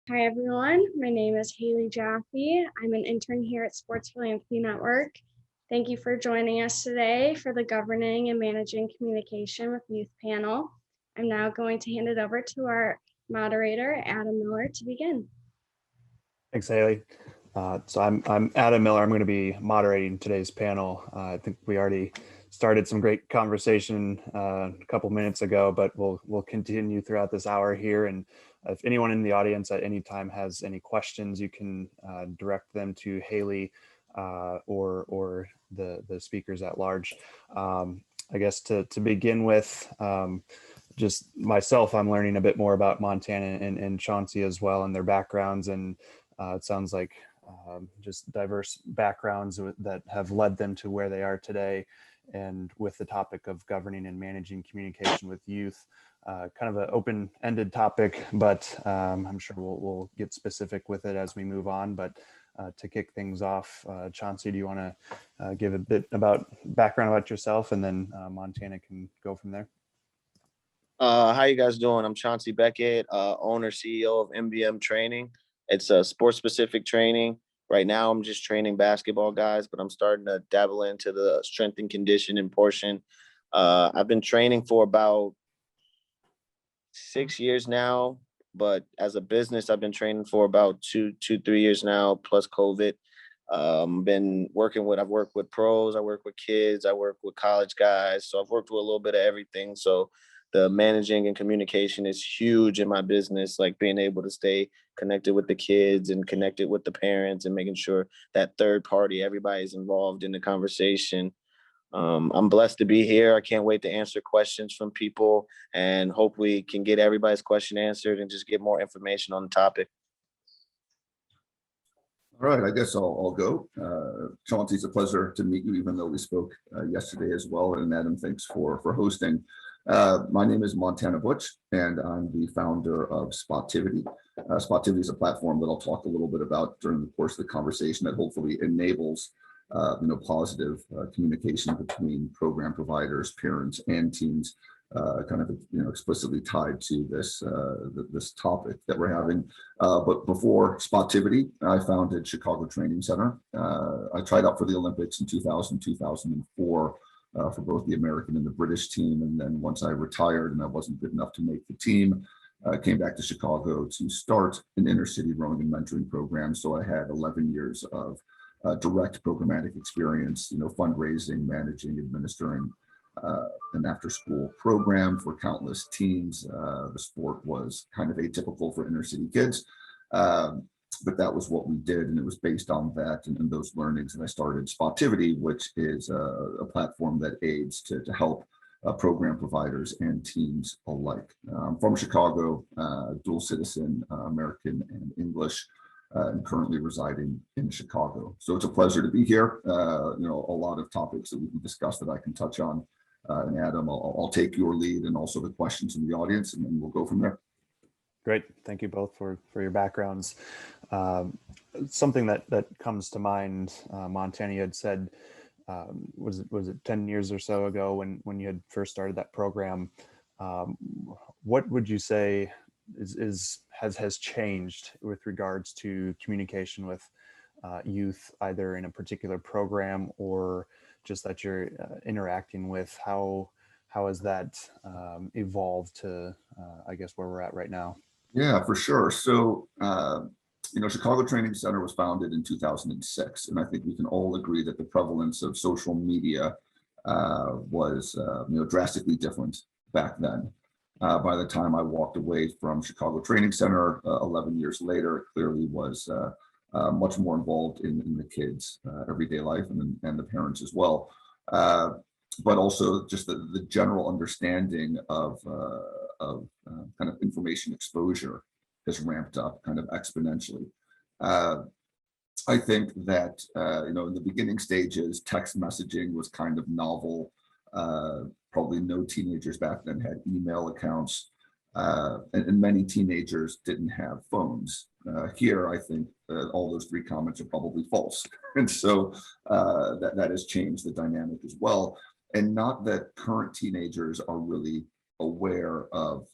Hi, everyone. My name is Haley Jaffe. I'm an intern here at Sports Philanthropy Network. Thank you for joining us today for the Governing and Managing Communication with Youth panel. I'm now going to hand it over to our moderator, Adam Miller, to begin. Thanks, Haley. So I'm Adam Miller. I'm going to be moderating today's panel. I think we already started some great conversation a couple minutes ago, but we'll continue throughout this hour here. And if anyone in the audience at any time has any questions, you can direct them to Haley or the speakers at large. I guess to begin with, just myself, I'm learning a bit more about Montana and Chauncey as well and their backgrounds, and it sounds like just diverse backgrounds that have led them to where they are today. And with the topic of governing and managing communication with youth, kind of an open-ended topic, but I'm sure we'll get specific with it as we move on. But to kick things off, Chauncey, do you want to give a bit about background about yourself, and then Montana can go from there? How you guys doing? I'm Chauncey Beckett, owner, CEO of MBM Training. It's a sports-specific training. Right now, I'm just training basketball guys, but I'm starting to dabble into the strength and conditioning portion. I've been training for about 6 years now, but as a business, I've been training for about 3 years now, plus COVID. I've worked with pros, I work with kids, I work with college guys. So I've worked with a little bit of everything. So the managing and communication is huge in my business, like being able to stay connected with the kids and connected with the parents and making sure that third party, everybody's involved in the conversation. I'm blessed to be here. I can't wait to answer questions from people and hope we can get everybody's question answered and just get more information on the topic. All right, I guess I'll go. Chauncey, it's a pleasure to meet you, even though we spoke yesterday as well. And Adam, thanks for hosting. My name is Montana Butsch, and I'm the founder of Spotivity. Spotivity is a platform that I'll talk a little bit about during the course of the conversation that hopefully enables positive communication between program providers, parents, and teams, kind of explicitly tied to this topic that we're having. But before Spotivity, I founded Chicago Training Center. I tried out for the Olympics in 2000, 2004 for both the American and the British team. And then once I retired and I wasn't good enough to make the team, I came back to Chicago to start an inner city rowing and mentoring program. So I had 11 years of direct programmatic experience, fundraising, managing, administering an after-school program for countless teams. The sport was kind of atypical for inner city kids, but that was what we did, and it was based on that and those learnings that I started Spotivity, which is a platform that aids to help program providers and teams alike. I'm from Chicago, dual citizen, American and English. And currently residing in Chicago. So it's a pleasure to be here. A lot of topics that we can discuss that I can touch on. And Adam, I'll take your lead and also the questions from the audience, and then we'll go from there. Great. Thank you both for your backgrounds. Something that comes to mind, Montana, you had said, was it 10 years or so ago when you had first started that program? What would you say has changed with regards to communication with youth, either in a particular program or just that you're interacting with? How has that evolved to, I guess, where we're at right now? Yeah, for sure. So, Chicago Training Center was founded in 2006, and I think we can all agree that the prevalence of social media was, drastically different back then. By the time I walked away from Chicago Training Center 11 years later, it clearly was much more involved in the kids' everyday life and the parents as well. But also just the general understanding of kind of information exposure has ramped up kind of exponentially. I think that, in the beginning stages, text messaging was kind of novel. Probably no teenagers back then had email accounts, and many teenagers didn't have phones. Here, I think all those three comments are probably false. And so that has changed the dynamic as well. And not that current teenagers are really aware of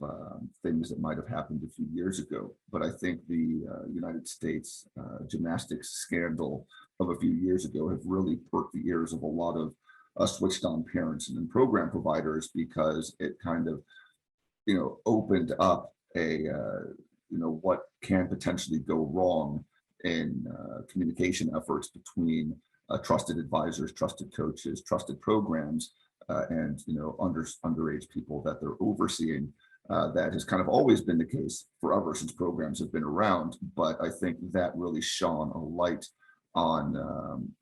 things that might have happened a few years ago. But I think the United States gymnastics scandal of a few years ago have really perked the ears of a lot of switched on parents and program providers, because it kind of, opened up a, what can potentially go wrong in communication efforts between trusted advisors, trusted coaches, trusted programs, and underage people that they're overseeing. That has kind of always been the case forever since programs have been around, but I think that really shone a light on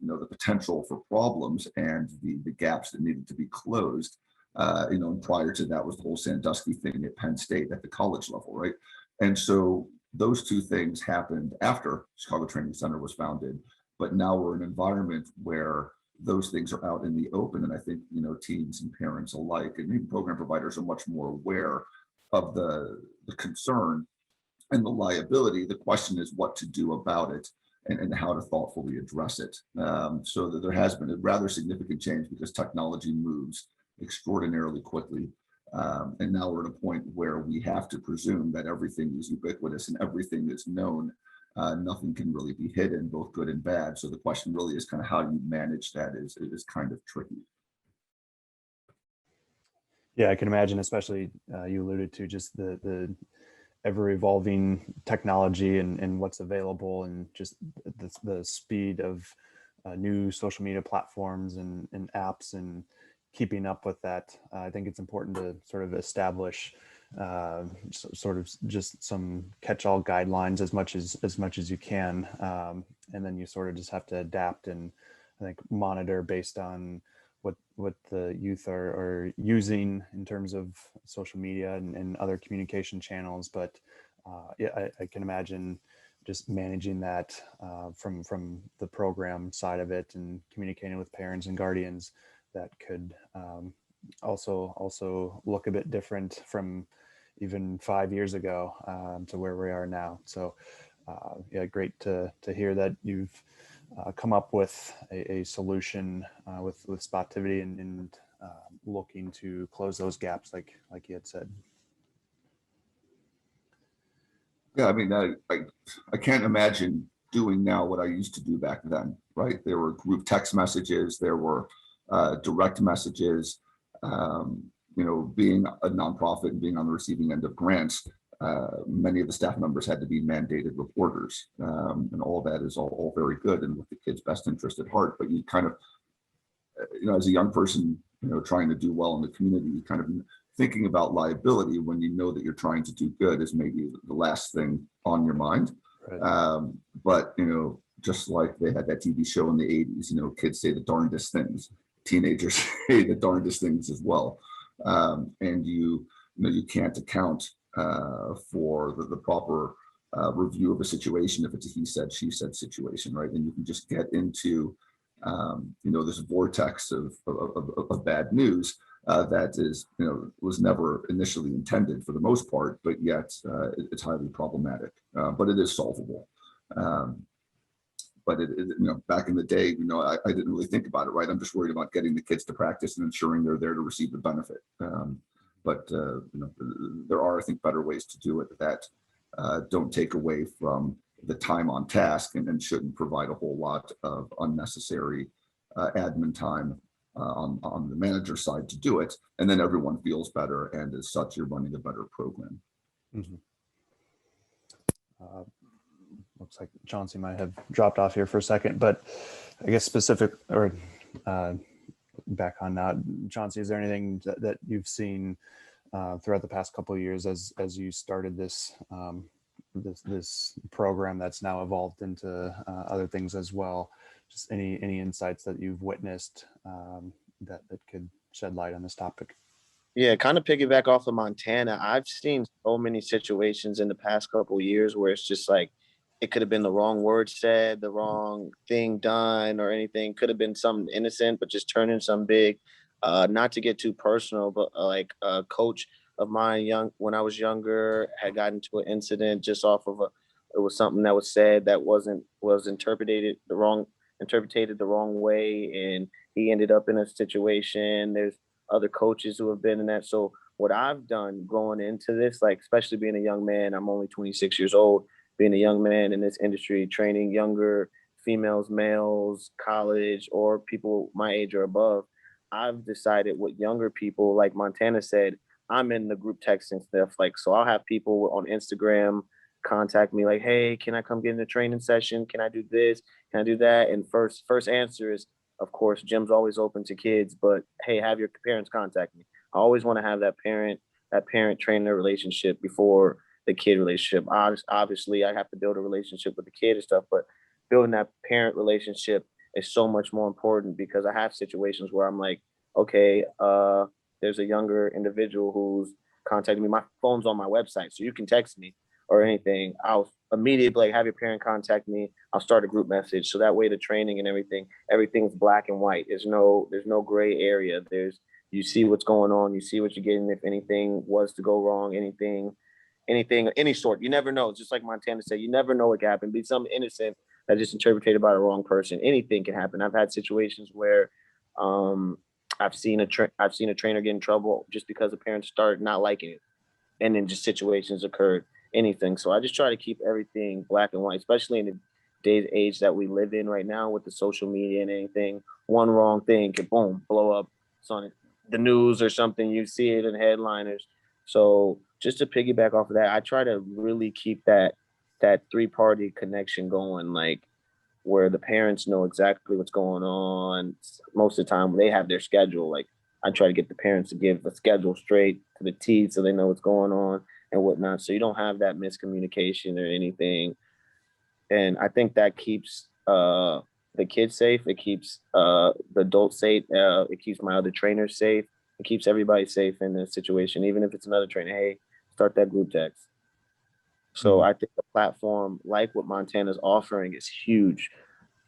the potential for problems and the gaps that needed to be closed. And prior to that was the whole Sandusky thing at Penn State at the college level, right? And so those two things happened after Chicago Training Center was founded, but now we're in an environment where those things are out in the open. And I think, teens and parents alike, and even program providers, are much more aware of the concern and the liability. The question is what to do about it, and how to thoughtfully address it. So that there has been a rather significant change, because technology moves extraordinarily quickly. And now we're at a point where we have to presume that everything is ubiquitous and everything is known. Nothing can really be hidden, both good and bad. So the question really is kind of how do you manage that is kind of tricky. Yeah, I can imagine, especially you alluded to just the ever evolving technology and what's available, and just the speed of new social media platforms and apps, and keeping up with that. I think it's important to sort of establish sort of just some catch-all guidelines as much as you can, and then you sort of just have to adapt and, I think, monitor based on what the youth are using in terms of social media and other communication channels. But yeah, I can imagine just managing that from the program side of it, and communicating with parents and guardians, that could also look a bit different from even 5 years ago to where we are now. So yeah, great to hear that you've come up with a solution with Spotivity and looking to close those gaps, like you had said. Yeah, I mean, I can't imagine doing now what I used to do back then, right? There were group text messages, there were direct messages, being a nonprofit and being on the receiving end of grants. Many of the staff members had to be mandated reporters, and all that is all very good and with the kids' best interest at heart. But you kind of, as a young person, trying to do well in the community, you kind of thinking about liability when you know that you're trying to do good is maybe the last thing on your mind. Right. But just like they had that TV show in the 80s, kids say the darndest things, teenagers say the darndest things as well, and you can't account for the proper review of a situation if it's a he said she said situation, right? And you can just get into this vortex of bad news that is was never initially intended for the most part, but yet it's highly problematic, but it is solvable. But back in the day, I didn't really think about it, right? I'm just worried about getting the kids to practice and ensuring they're there to receive the benefit. But there are, I think, better ways to do it that don't take away from the time on task, and shouldn't provide a whole lot of unnecessary admin time on the manager side to do it. And then everyone feels better, and as such, you're running a better program. Mm-hmm. Looks like Chauncey might have dropped off here for a second, but I guess specific or back on that, Chauncey, is there anything that you've seen throughout the past couple of years as you started this this program that's now evolved into other things as well? Just any insights that you've witnessed that could shed light on this topic? Yeah, kind of piggyback off of Montana. I've seen so many situations in the past couple of years where it's just like, it could have been the wrong word said, the wrong thing done, or anything. Could have been something innocent, but just turning some big. Not to get too personal, but like a coach of mine, when I was younger, had gotten into an incident just off of it was something that was said that was interpreted the wrong way, and he ended up in a situation. There's other coaches who have been in that. So what I've done going into this, like, especially being a young man, I'm only 26 years old, being a young man in this industry, training younger females, males, college, or people my age or above, I've decided with younger people, like Montana said, I'm in the group text and stuff. Like, so I'll have people on Instagram contact me like, hey, can I come get in a training session? Can I do this? Can I do that? And first answer is, of course, gym's always open to kids, but hey, have your parents contact me. I always want to have that parent trainer relationship before the kid relationship. Obviously, I have to build a relationship with the kid and stuff, but building that parent relationship is so much more important, because I have situations where I'm like, okay, there's a younger individual who's contacting me. My phone's on my website, so you can text me or anything. I'll immediately like have your parent contact me. I'll start a group message, so that way the training and everything's black and white. There's no gray area. You see what's going on, you see what you're getting. If anything was to go wrong, any sort, you never know. Just like Montana said, you never know what can happen. Be something innocent that just interpreted by the wrong person. Anything can happen. I've had situations where I've seen a trainer get in trouble just because the parents started not liking it, and then just situations occurred. Anything. So I just try to keep everything black and white, especially in the day age that we live in right now with the social media and anything. One wrong thing can boom blow up. It's on the news or something. You see it in headliners. So just to piggyback off of that, I try to really keep that three-party connection going, like where the parents know exactly what's going on. Most of the time, they have their schedule. Like, I try to get the parents to give the schedule straight to the T, so they know what's going on and whatnot. So you don't have that miscommunication or anything. And I think that keeps the kids safe. It keeps the adults safe. It keeps my other trainers safe. It keeps everybody safe in this situation, even if it's another trainer. Hey, start that group text. So I think a platform like what Montana's offering is huge.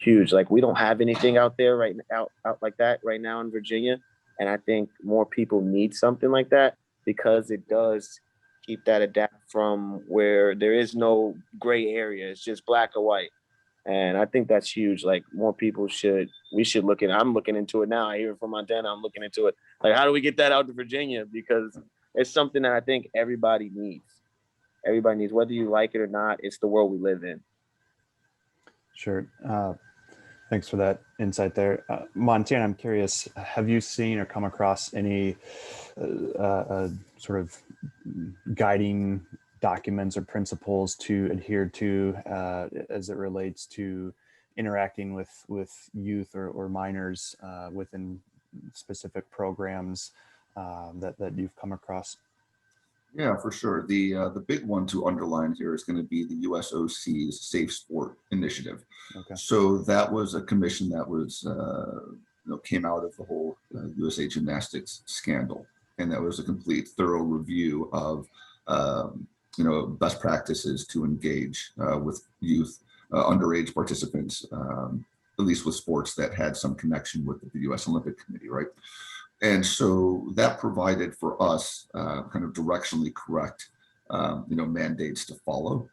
Like, we don't have anything out there out like that right now in Virginia. And I think more people need something like that, because it does keep that adapt from where there is no gray area. It's just black or white. And I think that's huge. Like, more people we should look at it. I'm looking into it now. I hear it from Montana. I'm looking into it. Like, how do we get that out to Virginia? Because it's something that I think everybody needs. Everybody needs, whether you like it or not. It's the world we live in. Sure. Thanks for that insight there. Montana, I'm curious, have you seen or come across any sort of guiding documents or principles to adhere to as it relates to interacting with youth or minors within specific programs that you've come across? Yeah, for sure. The big one to underline here is going to be the USOC's Safe Sport Initiative. Okay. So that was a commission that was came out of the whole USA Gymnastics scandal, and that was a complete, thorough review of best practices to engage with youth, underage participants, at least with sports that had some connection with the U.S. Olympic Committee, right? And so that provided for us kind of directionally correct, mandates to follow.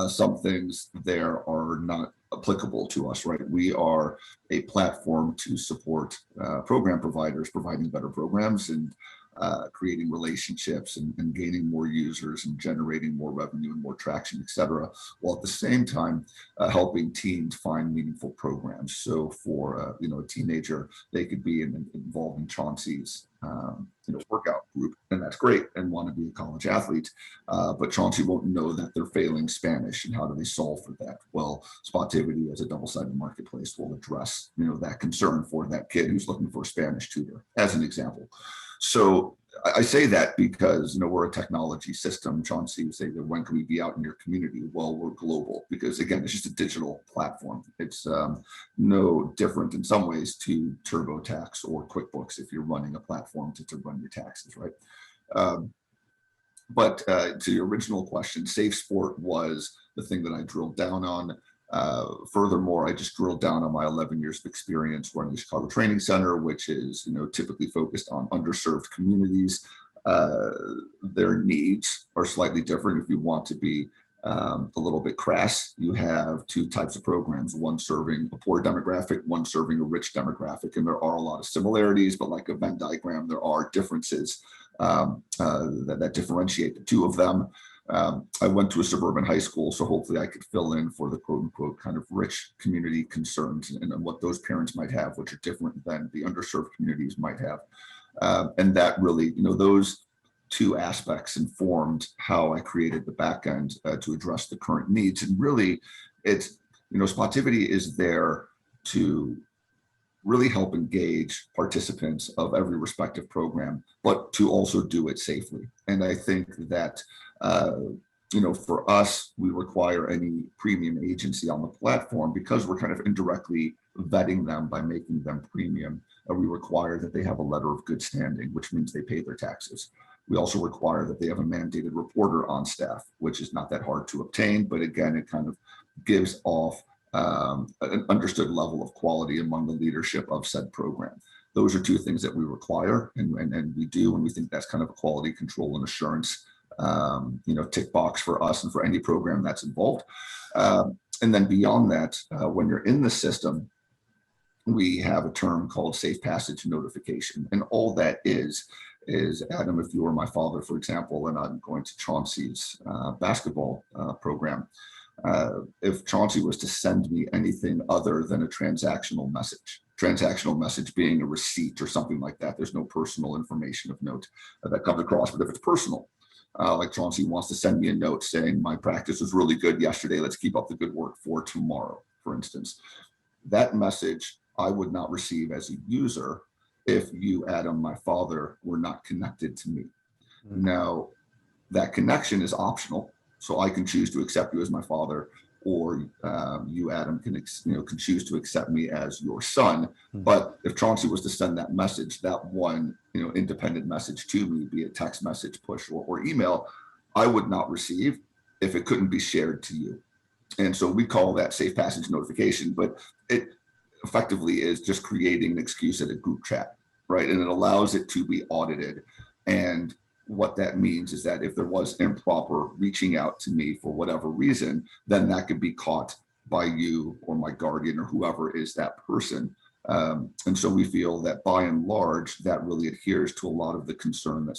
Some things there are not applicable to us, right? We are a platform to support program providers providing better programs and creating relationships and gaining more users and generating more revenue and more traction, et cetera, while at the same time helping teens find meaningful programs. So for a teenager, they could be involved in Chauncey's workout group, and that's great, and want to be a college athlete, but Chauncey won't know that they're failing Spanish, and how do they solve for that? Well, Spotivity as a double-sided marketplace will address that concern for that kid who's looking for a Spanish tutor, as an example. So I say that because we're a technology system. Chauncey would say that, when can we be out in your community? Well, we're global, because again, it's just a digital platform. It's no different in some ways to TurboTax or QuickBooks if you're running a platform to run your taxes, right? But to your original question, Safe Sport was the thing that I drilled down on. Furthermore, I just drilled down on my 11 years of experience running the Chicago Training Center, which is typically focused on underserved communities. Their needs are slightly different. If you want to be a little bit crass, you have two types of programs, one serving a poor demographic, one serving a rich demographic. And there are a lot of similarities, but like a Venn diagram, there are differences that differentiate the two of them. I went to a suburban high school, so hopefully I could fill in for the quote unquote kind of rich community concerns and what those parents might have, which are different than the underserved communities might have. And that really, those two aspects informed how I created the back end to address the current needs. And really, it's, Spotivity is there to really help engage participants of every respective program, but to also do it safely. And I think that, for us, we require any premium agency on the platform because we're kind of indirectly vetting them by making them premium. We require that they have a letter of good standing, which means they pay their taxes. We also require that they have a mandated reporter on staff, which is not that hard to obtain, but again, it kind of gives off an understood level of quality among the leadership of said program. Those are two things that we require and we do, and we think that's kind of a quality control and assurance, tick box for us and for any program that's involved. And then beyond that, when you're in the system, we have a term called safe passage notification. And all that is Adam, if you were my father, for example, and I'm going to Chauncey's basketball program, if Chauncey was to send me anything other than a transactional message being a receipt or something like that, there's no personal information of note that comes across. But if it's personal, like Chauncey wants to send me a note saying my practice was really good yesterday, let's keep up the good work for tomorrow, for instance, that message I would not receive as a user if you, Adam, my father, were not connected to me. Mm-hmm. Now, that connection is optional. So I can choose to accept you as my father, or you, Adam, can choose to accept me as your son. Mm-hmm. But if Chauncey was to send that message, that one independent message to me, be it text message, push, or email, I would not receive if it couldn't be shared to you. And so we call that safe passage notification, but it effectively is just creating an excuse at a group chat, right? And it allows it to be audited. And what that means is that if there was improper reaching out to me for whatever reason, then that could be caught by you or my guardian or whoever is that person. And so we feel that by and large, that really adheres to a lot of the concern that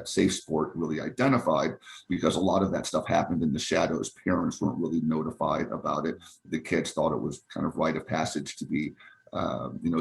Safe Sport really identified, because a lot of that stuff happened in the shadows. Parents weren't really notified about it. The kids thought it was kind of rite of passage to be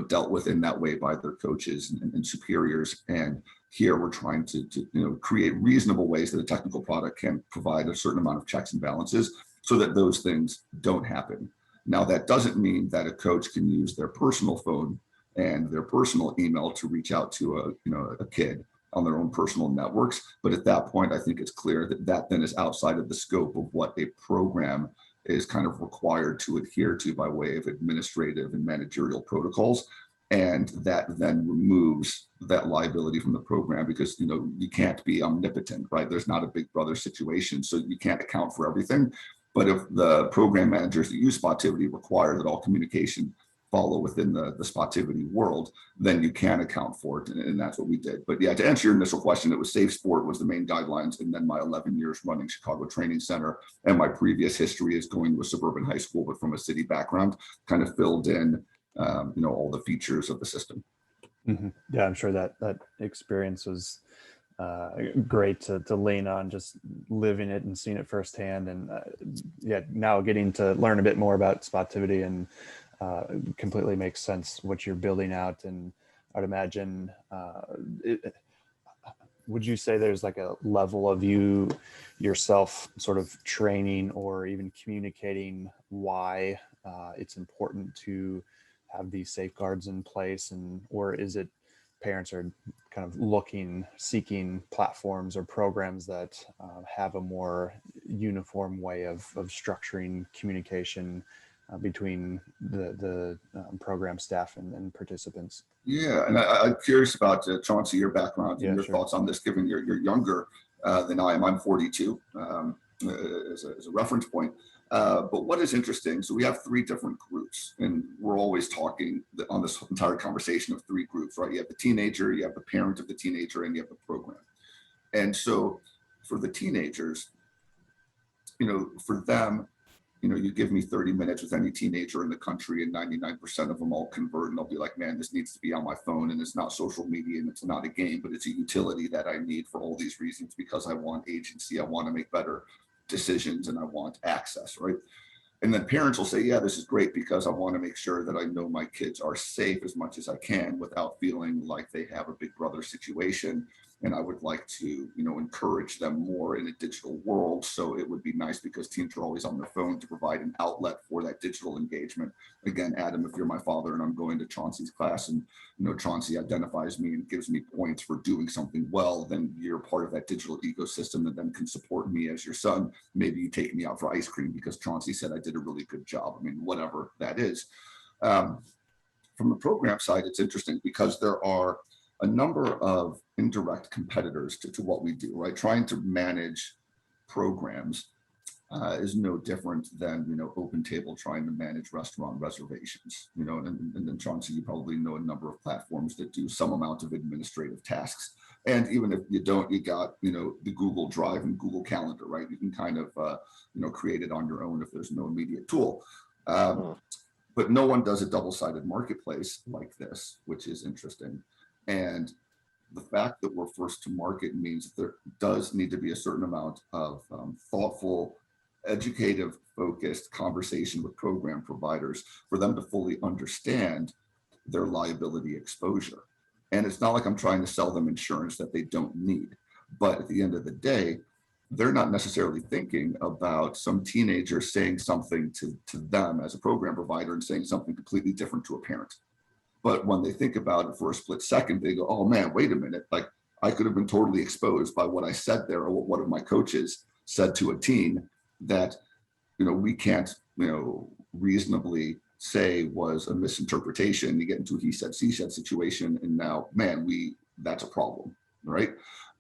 dealt with in that way by their coaches and superiors. And here we're trying to create reasonable ways that a technical product can provide a certain amount of checks and balances so that those things don't happen. Now, that doesn't mean that a coach can use their personal phone and their personal email to reach out to a kid on their own personal networks. But at that point, I think it's clear that that then is outside of the scope of what a program is kind of required to adhere to by way of administrative and managerial protocols. And that then removes that liability from the program because, you can't be omnipotent, right? There's not a big brother situation, so you can't account for everything. But if the program managers that use Spotivity require that all communication follow within the Spotivity world, then you can account for it. And that's what we did. But yeah, to answer your initial question, it was Safe Sport was the main guidelines. And then my 11 years running Chicago Training Center and my previous history is going to a suburban high school, but from a city background, kind of filled in, all the features of the system. Mm-hmm. Yeah, I'm sure that experience was great to lean on, just living it and seeing it firsthand. And now getting to learn a bit more about Spotivity and completely makes sense what you're building out. And I'd imagine, would you say there's like a level of you yourself sort of training or even communicating why it's important to have these safeguards in place, or is it parents are kind of seeking platforms or programs that have a more uniform way of structuring communication between the program staff and participants? Yeah, and I'm curious about Chauncey, your background and your sure. thoughts on this, given you're younger than I am. I'm 42 as a reference point. But what is interesting, so we have three different groups, and we're always talking on this entire conversation of three groups, right? You have the teenager, you have the parent of the teenager, and you have the program. And so for the teenagers, for them, you give me 30 minutes with any teenager in the country and 99% of them all convert, and they'll be like, man, this needs to be on my phone, and it's not social media and it's not a game, but it's a utility that I need for all these reasons, because I want agency, I want to make better decisions, and I want access, right? And then parents will say, yeah, this is great because I want to make sure that I know my kids are safe as much as I can without feeling like they have a big brother situation. And I would like to, encourage them more in a digital world. So it would be nice because teens are always on their phone to provide an outlet for that digital engagement. Again, Adam, if you're my father and I'm going to Chauncey's class and, Chauncey identifies me and gives me points for doing something well, then you're part of that digital ecosystem that then can support me as your son. Maybe you take me out for ice cream because Chauncey said I did a really good job. I mean, whatever that is. From the program side, it's interesting because there are a number of indirect competitors to what we do, right? Trying to manage programs is no different than, Open Table trying to manage restaurant reservations, and then Chauncey, you probably know a number of platforms that do some amount of administrative tasks. And even if you don't, you got, the Google Drive and Google Calendar, right? You can kind of, create it on your own if there's no immediate tool. But no one does a double-sided marketplace like this, which is interesting. And the fact that we're first to market means there does need to be a certain amount of thoughtful, educative, focused conversation with program providers for them to fully understand their liability exposure. And it's not like I'm trying to sell them insurance that they don't need. But at the end of the day, they're not necessarily thinking about some teenager saying something to them as a program provider and saying something completely different to a parent. But when they think about it for a split second, they go, oh man, wait a minute. Like I could have been totally exposed by what I said there or what one of my coaches said to a teen that, we can't, reasonably say was a misinterpretation. You get into a he said, she said situation. And now, man, that's a problem, right?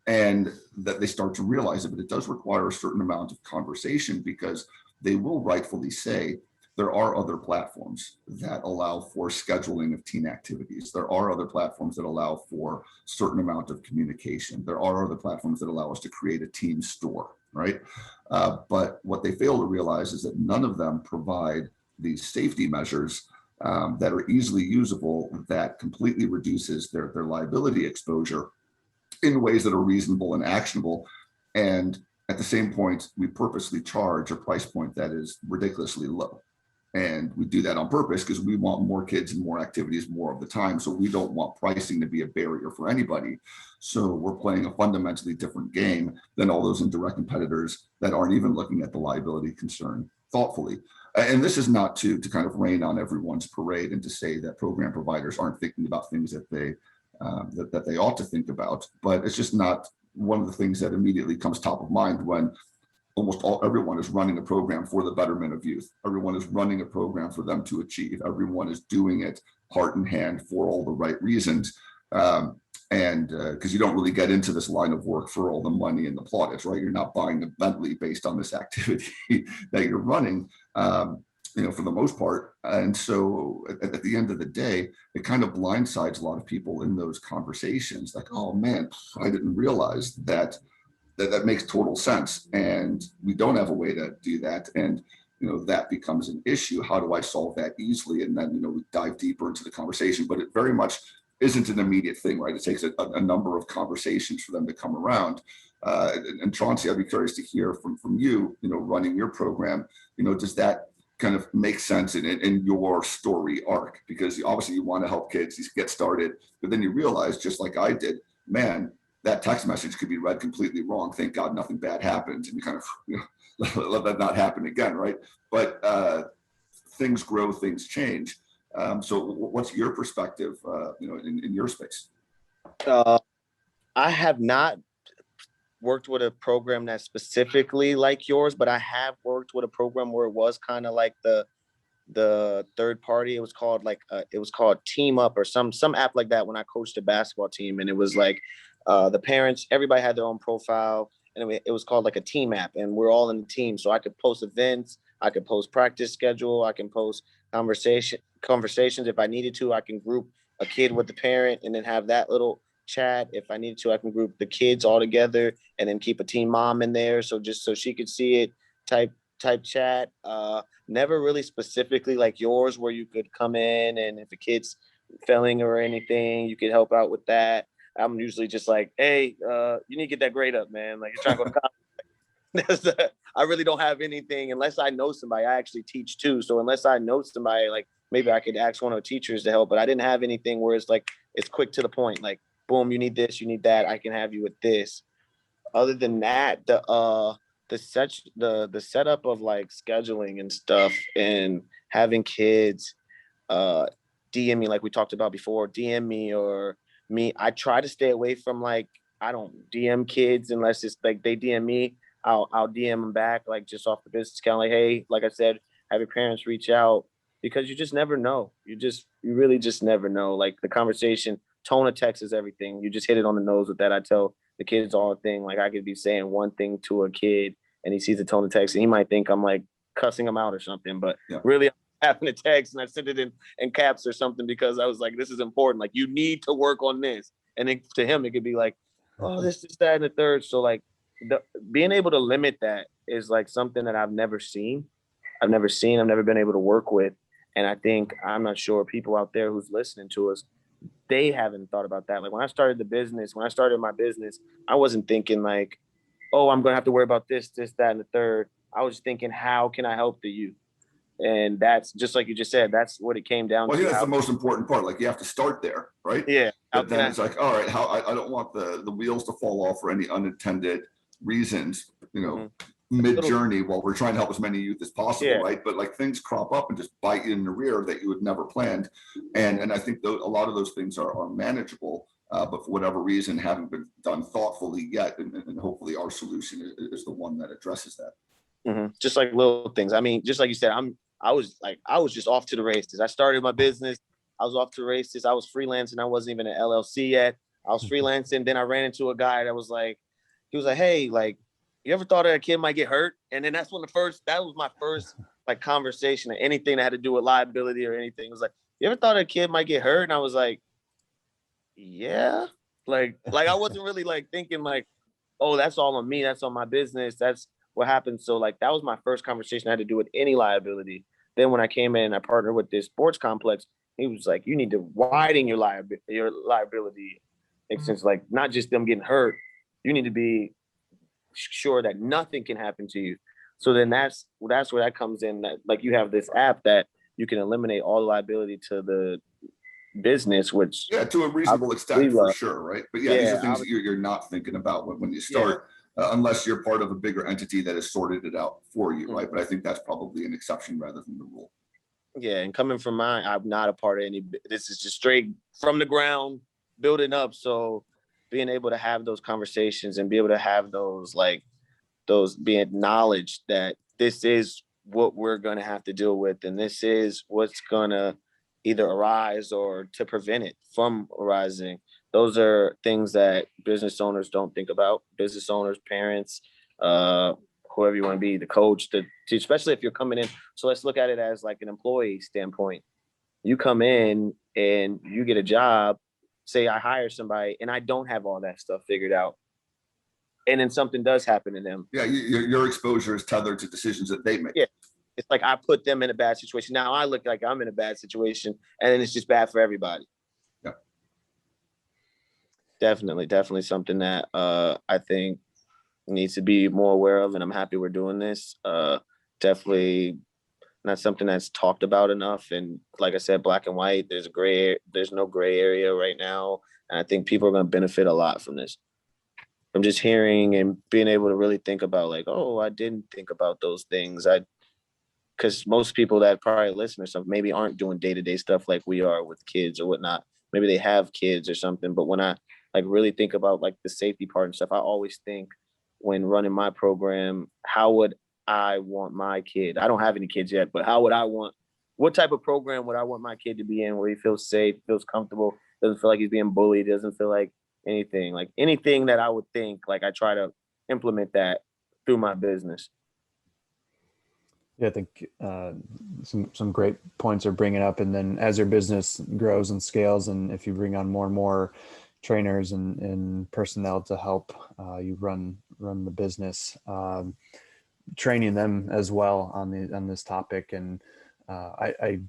And that they start to realize it, but it does require a certain amount of conversation because they will rightfully say, there are other platforms that allow for scheduling of teen activities. There are other platforms that allow for certain amount of communication. There are other platforms that allow us to create a teen store, right? But what they fail to realize is that none of them provide these safety measures that are easily usable that completely reduces their liability exposure in ways that are reasonable and actionable. And at the same point, we purposely charge a price point that is ridiculously low. And we do that on purpose because we want more kids and more activities more of the time. So we don't want pricing to be a barrier for anybody. So we're playing a fundamentally different game than all those indirect competitors that aren't even looking at the liability concern thoughtfully. And this is not to kind of rain on everyone's parade and to say that program providers aren't thinking about things that they ought to think about, but it's just not one of the things that immediately comes top of mind when everyone is running a program for the betterment of youth. Everyone is running a program for them to achieve. Everyone is doing it heart in hand for all the right reasons. And because you don't really get into this line of work for all the money and the plaudits, right? You're not buying a Bentley based on this activity that you're running, for the most part. And so at the end of the day, it kind of blindsides a lot of people in those conversations. Like, oh man, I didn't realize that makes total sense. And we don't have a way to do that. And, that becomes an issue. How do I solve that easily? And then, we dive deeper into the conversation, but it very much isn't an immediate thing, right? It takes a number of conversations for them to come around. And Chauncey, I'd be curious to hear from you, running your program, does that kind of make sense in your story arc? Because obviously you want to help kids get started, but then you realize, just like I did, man, that text message could be read completely wrong. Thank God nothing bad happened. And you kind of let that not happen again, right? But things grow, things change. So what's your perspective, in your space? I have not worked with a program that's specifically like yours, but I have worked with a program where it was kind of like the third party. It was called Team Up or some app like that when I coached a basketball team. And it was like the parents, everybody had their own profile, and it was called like a team app, and we're all in the team. So I could post events, I could post practice schedule, I can post conversations. If I needed to, I can group a kid with the parent and then have that little chat. If I needed to, I can group the kids all together and then keep a teen mom in there. So just so she could see it type type chat. Never really specifically like yours where you could come in and if a kid's failing or anything, you could help out with that. I'm usually just like, hey, you need to get that grade up, man. Like you're trying to go to college. I really don't have anything unless I know somebody. I actually teach too. So unless I know somebody, like maybe I could ask one of the teachers to help, but I didn't have anything where it's like, it's quick to the point. Like, boom, you need this, you need that. I can have you with this. Other than that, the setup of like scheduling and stuff and having kids DM me like we talked about before, DM me or me. I try to stay away from like I don't DM kids unless it's like they DM me. I'll DM them back like just off the business account, like, hey, like I said, have your parents reach out because you just never know. You really just never know. Like the conversation, tone of text is everything. You just hit it on the nose with that. I tell the kids all the thing. Like I could be saying one thing to a kid and he sees the tone of text and he might think I'm like cussing him out or something, but really I'm having a text and I sent it in caps or something because I was like, this is important. Like you need to work on this. And then to him, it could be like, oh, this, that, and the third. So like being able to limit that is like something that I've never been able to work with. And I think, I'm not sure people out there who's listening to us, they haven't thought about that. Like when I started my business, I wasn't thinking like, oh, I'm going to have to worry about this, that, and the third. I was thinking, how can I help the youth? And that's just like you just said, that's what it came down to. Well, that's the most important part. Like you have to start there, right? Yeah. But then it's like, all right, I don't want the wheels to fall off for any unintended reasons, mid-journey while we're trying to help as many youth as possible, right? But like things crop up and just bite you in the rear that you had never planned. And I think a lot of those things are manageable, but for whatever reason, haven't been done thoughtfully yet. And hopefully our solution is the one that addresses that. Mm-hmm. Just like little things. I mean, just like you said, I was just off to the races. I started my business. I was off to the races. I was freelancing. I wasn't even an LLC yet. I was freelancing. Then I ran into a guy that was like, hey, like, you ever thought that a kid might get hurt? And then that was my first like conversation or anything that had to do with liability or anything. It was like, you ever thought a kid might get hurt? And I was like, yeah. Like I wasn't really like thinking like, oh, that's all on me. That's on my business. That's what happened. So like, that was my first conversation that had to do with any liability. Then when I came in, I partnered with this sports complex. He was like, you need to widen your liability. Since like, not just them getting hurt, you need to be sure that nothing can happen to you. So then that's where that comes in, that like you have this app that you can eliminate all the liability to the business, which to a reasonable extent for sure, right? But these are things that you're not thinking about when you start, unless you're part of a bigger entity that has sorted it out for you, right? But I think that's probably an exception rather than the rule. Yeah, and coming from mine, I'm not a part of any. This is just straight from the ground, building up. So being able to have those conversations and be able to have those be acknowledged that this is what we're going to have to deal with. And this is what's going to either arise or to prevent it from arising. Those are things that business owners don't think about. Business owners, parents, whoever you want to be, the coach, especially if you're coming in. So let's look at it as like an employee standpoint. You come in and you get a job. Say I hire somebody and I don't have all that stuff figured out. And then something does happen to them. Yeah, your exposure is tethered to decisions that they make. Yeah, it's like I put them in a bad situation. Now I look like I'm in a bad situation and then it's just bad for everybody. Yeah. Definitely something that I think needs to be more aware of. And I'm happy we're doing this. Definitely not something that's talked about enough. And like I said, black and white, there's no gray area right now. And I think people are going to benefit a lot from this. From just hearing and being able to really think about like, oh, I didn't think about those things. Because most people that probably listen or something maybe aren't doing day-to-day stuff like we are with kids or whatnot. Maybe they have kids or something. But when I like really think about like the safety part and stuff, I always think when running my program, how would I want my kid? I don't have any kids yet, but what type of program would I want my kid to be in where he feels safe, feels comfortable, doesn't feel like he's being bullied, doesn't feel like anything that I would think, like I try to implement that through my business. Yeah, I think some great points are bringing up. And then as your business grows and scales, and if you bring on more and more trainers and personnel to help you run the business, training them as well on this topic. And I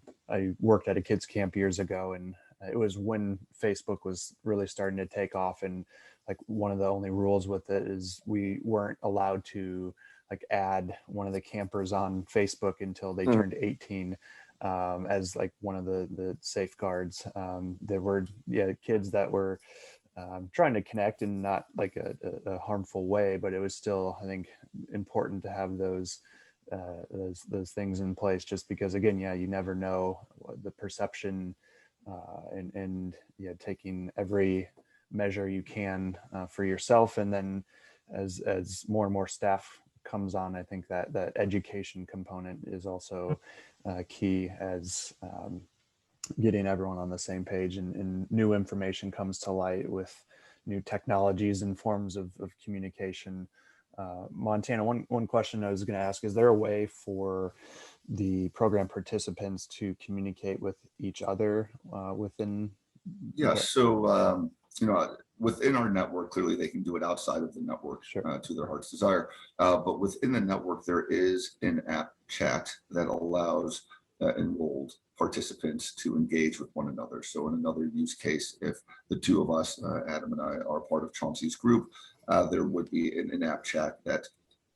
worked at a kids camp years ago, and it was when Facebook was really starting to take off. And like one of the only rules with it is we weren't allowed to like add one of the campers on Facebook until they turned 18, as like one of the safeguards. There were kids that were trying to connect in not like a harmful way, but it was still, I think, important to have those things in place, just because again, you never know the perception, and taking every measure you can for yourself. And then as more and more staff comes on, I think that education component is also key, as getting everyone on the same page, and new information comes to light with new technologies and forms of communication. Montana, one question I was going to ask, is there a way for the program participants to communicate with each other within? Yes. So, within our network, clearly they can do it outside of the network. Sure. To their heart's desire. But within the network, there is an app chat that allows enrolled participants to engage with one another. So in another use case, if the two of us, Adam and I, are part of Chauncey's group, there would be an in-app chat that,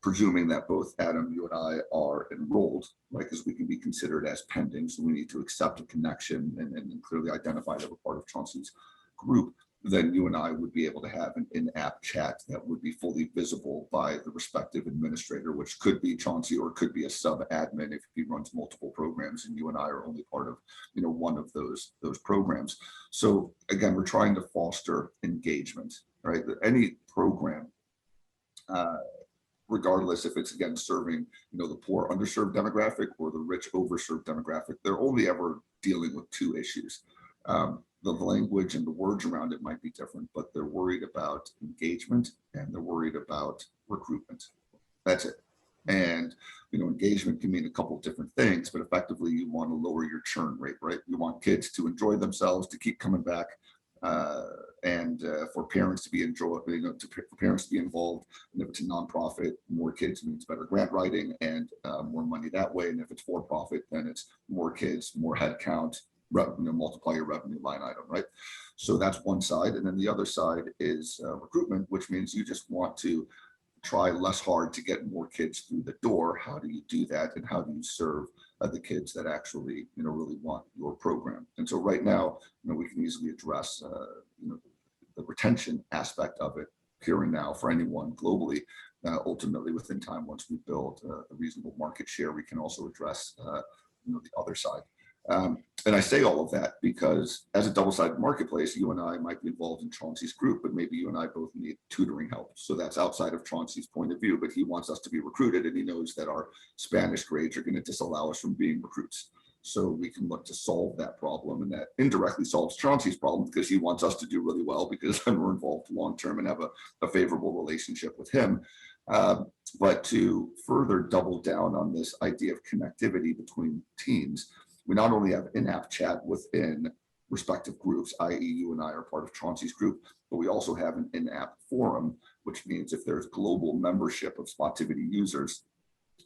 presuming that both Adam, you and I are enrolled, right, because we can be considered as pending, so we need to accept a connection and clearly identify that we're part of Chauncey's group, then you and I would be able to have an in-app chat that would be fully visible by the respective administrator, which could be Chauncey or could be a sub-admin if he runs multiple programs and you and I are only part of one of those programs. So again, we're trying to foster engagement, right? Any program, regardless if it's again serving the poor underserved demographic or the rich overserved demographic, they're only ever dealing with two issues. The language and the words around it might be different, but they're worried about engagement and they're worried about recruitment. That's it. And engagement can mean a couple of different things, but effectively you want to lower your churn rate, right? You want kids to enjoy themselves, to keep coming back, and for parents to be for parents to be involved. And if it's a nonprofit, more kids means better grant writing and more money that way. And if it's for profit, then it's more kids, more head count, multiply your revenue line item, right? So that's one side. And then the other side is recruitment, which means you just want to try less hard to get more kids through the door. How do you do that? And how do you serve the kids that actually, really want your program? And so right now, we can easily address, the retention aspect of it here and now for anyone globally. Ultimately, within time, once we build a reasonable market share, we can also address, the other side. And I say all of that because as a double-sided marketplace, you and I might be involved in Chauncey's group, but maybe you and I both need tutoring help. So that's outside of Chauncey's point of view, but he wants us to be recruited and he knows that our Spanish grades are going to disallow us from being recruits. So we can look to solve that problem, and that indirectly solves Chauncey's problem because he wants us to do really well because then we're involved long-term and have a favorable relationship with him. But to further double down on this idea of connectivity between teams, we not only have in-app chat within respective groups, i.e. you and I are part of Chauncey's group, but we also have an in-app forum, which means if there's global membership of Spotivity users,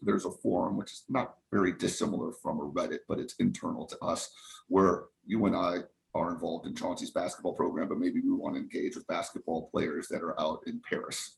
there's a forum, which is not very dissimilar from a Reddit, but it's internal to us, where you and I are involved in Chauncey's basketball program, but maybe we want to engage with basketball players that are out in Paris.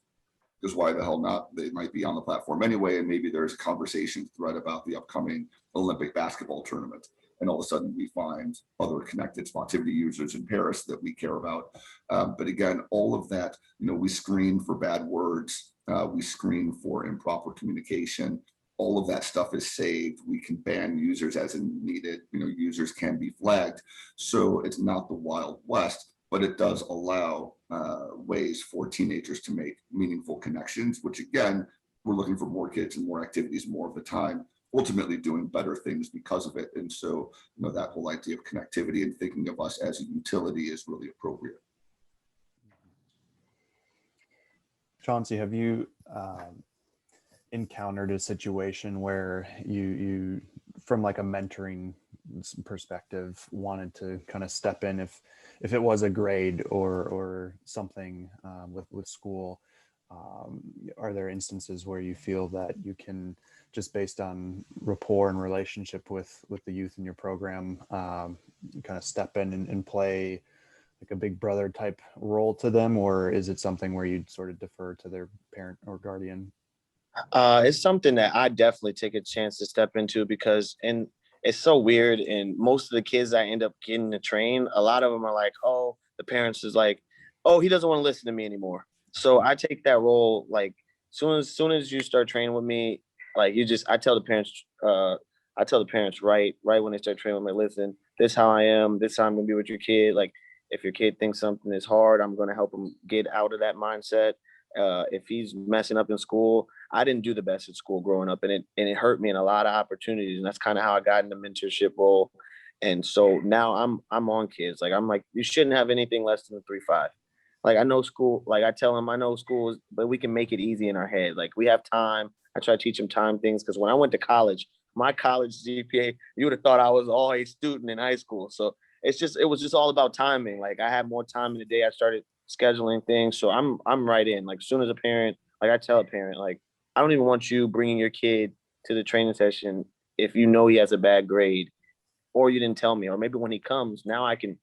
Because why the hell not? They might be on the platform anyway, and maybe there's a conversation thread about the upcoming Olympic basketball tournament. And all of a sudden we find other connected Spotivity users in Paris that we care about. But again, all of that, we screen for bad words. We screen for improper communication. All of that stuff is saved. We can ban users as needed. Users can be flagged. So it's not the Wild West, but it does allow ways for teenagers to make meaningful connections, which again, we're looking for more kids and more activities more of the time, ultimately doing better things because of it. And so, that whole idea of connectivity and thinking of us as a utility is really appropriate. Chauncey, have you encountered a situation where you from like a mentoring perspective wanted to kind of step in if it was a grade or something with school, Are there instances where you feel that you can, just based on rapport and relationship with the youth in your program, kind of step in and play like a big brother type role to them, or is it something where you'd sort of defer to their parent or guardian? It's something that I definitely take a chance to step into because, and it's so weird. And most of the kids I end up getting to train, a lot of them are like, oh, the parents is like, oh, he doesn't want to listen to me anymore. So I take that role. Like soon as you start training with me, like I tell the parents right when they start training with me, listen, this how I am, this how I'm gonna be with your kid. Like if your kid thinks something is hard, I'm gonna help him get out of that mindset. If he's messing up in school, I didn't do the best at school growing up, and it hurt me in a lot of opportunities, and that's kind of how I got in the mentorship role. And so now I'm on kids. Like I'm like, you shouldn't have anything less than a 3.5. Like I know school. Like I tell them I know school, but we can make it easy in our head. Like we have time. I try to teach them time things because when I went to college, my college GPA, you would have thought I was all a student in high school. So it was just all about timing. Like I had more time in the day. I started scheduling things. So I'm right in. Like as soon as a parent, like I tell a parent, like I don't even want you bringing your kid to the training session if you know he has a bad grade or you didn't tell me, or maybe when he comes, now I can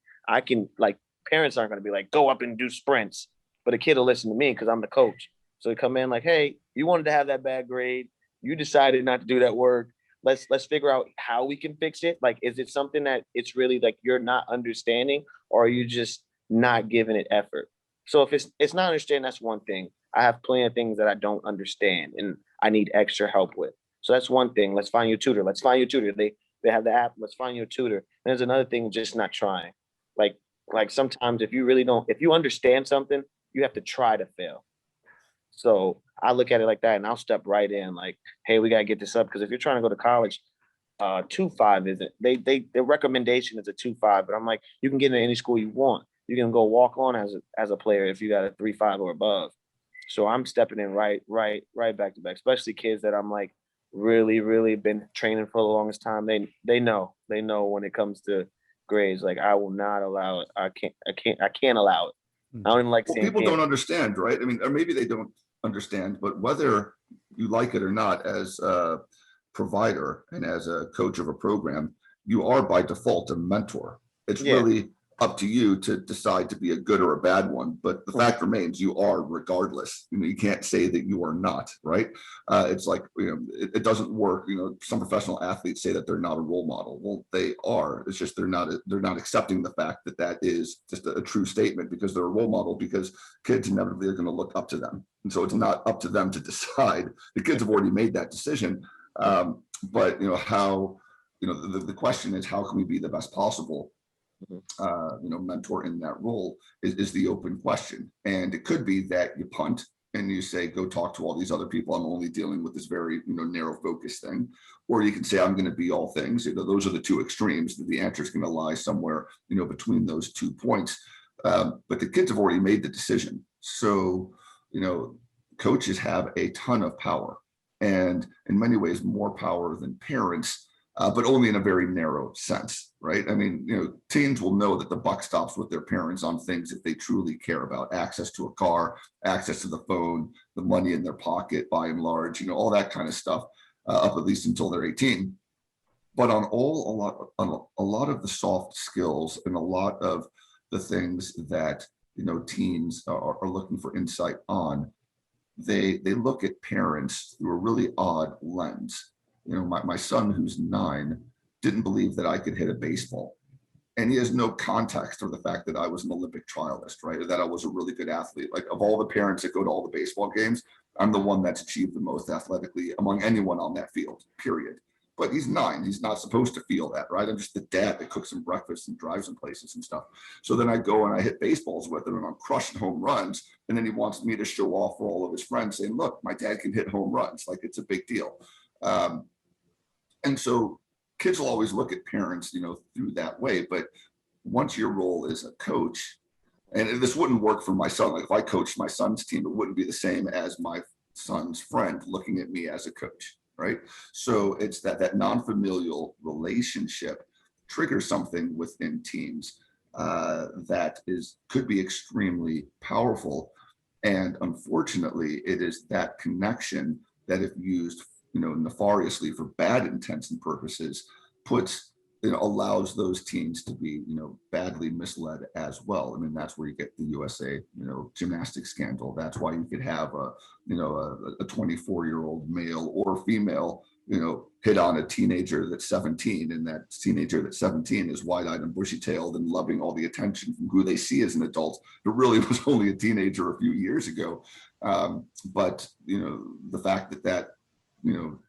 like parents aren't going to be like, go up and do sprints, but a kid will listen to me because I'm the coach. So they come in like, hey, you wanted to have that bad grade. You decided not to do that work. Let's figure out how we can fix it. Like, is it something that it's really like you're not understanding, or are you just not giving it effort? So if it's not understanding, that's one thing. I have plenty of things that I don't understand and I need extra help with. So that's one thing. Let's find you a tutor. Let's find you a tutor. They have the app. Let's find you a tutor. And there's another thing, just not trying. Like like sometimes if you understand something, you have to try to fail. So I look at it like that, and I'll step right in. Like, hey, we gotta get this up because if you're trying to go to college, 2.5 isn't. Their recommendation is a 2.5, but I'm like, you can get into any school you want. You can go walk on as a player if you got a 3.5 or above. So I'm stepping in right back to back, especially kids that I'm like really been training for the longest time. They know when it comes to grades. Like I will not allow it. I can't allow it. I don't even like Well, seeing people kids. don't understand, right? I mean, or maybe they don't understand, but whether you like it or not, as a provider and as a coach of a program, you are by default a mentor. It's Yeah. really up to you to decide to be a good or a bad one. But the fact remains, you are regardless. You can't say that you are not, right? It's like, it doesn't work. Some professional athletes say that they're not a role model. Well, they are. It's just they're not accepting the fact that that is just a true statement because they're a role model, because kids inevitably are going to look up to them. And so it's not up to them to decide. The kids have already made that decision. But the question is, how can we be the best possible mentor in that role is the open question. And it could be that you punt and you say, go talk to all these other people. I'm only dealing with this very narrow focus thing. Or you can say, I'm going to be all things. Those are the two extremes. The answer is going to lie somewhere between those 2 points. But the kids have already made the decision. So coaches have a ton of power, and in many ways more power than parents, but only in a very narrow sense, right? I mean, teens will know that the buck stops with their parents on things that they truly care about: access to a car, access to the phone, the money in their pocket, by and large, all that kind of stuff, up at least until they're 18. But on a lot of the soft skills and a lot of the things that teens are looking for insight on, they look at parents through a really odd lens. My son, who's 9, didn't believe that I could hit a baseball. And he has no context for the fact that I was an Olympic trialist, right? Or that I was a really good athlete. Like, of all the parents that go to all the baseball games, I'm the one that's achieved the most athletically among anyone on that field, period. But he's 9. He's not supposed to feel that, right? I'm just the dad that cooks him breakfast and drives him places and stuff. So then I go and I hit baseballs with him and I'm crushing home runs. And then he wants me to show off for all of his friends, saying, look, my dad can hit home runs. Like, it's a big deal. And so kids will always look at parents, through that way. But once your role is a coach, and this wouldn't work for my son. Like, if I coached my son's team, it wouldn't be the same as my son's friend looking at me as a coach, right? So it's that non-familial relationship triggers something within teams that could be extremely powerful. And unfortunately, it is that connection that, if used, nefariously for bad intents and purposes, allows those teens to be, badly misled as well. I mean, that's where you get the USA, gymnastics scandal. That's why you could have a 24-year-old male or female, hit on a teenager that's 17, and that teenager that's 17 is wide-eyed and bushy-tailed and loving all the attention from who they see as an adult, who really was only a teenager a few years ago. But the fact that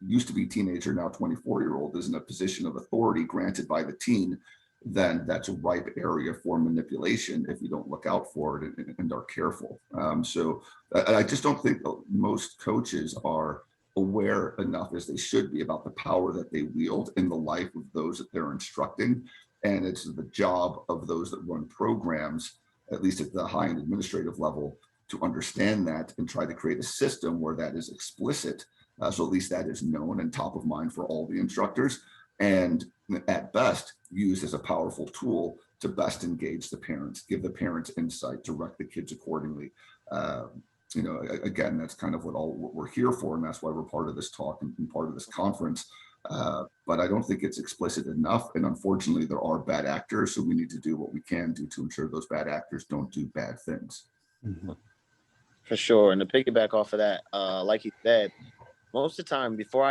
used to be teenager, now 24-year-old, is in a position of authority granted by the teen, then that's a ripe area for manipulation if you don't look out for it and are careful. So I just don't think most coaches are aware enough, as they should be, about the power that they wield in the life of those that they're instructing. And it's the job of those that run programs, at least at the high and administrative level, to understand that and try to create a system where that is explicit. So at least that is known and top of mind for all the instructors, and at best used as a powerful tool to best engage the parents, give the parents insight, direct the kids accordingly. Again, that's kind of what we're here for, and that's why we're part of this talk and part of this conference. But I don't think it's explicit enough, and unfortunately there are bad actors, so we need to do what we can do to ensure those bad actors don't do bad things. Mm-hmm. For sure. And to piggyback off of that, like you said, most of the time before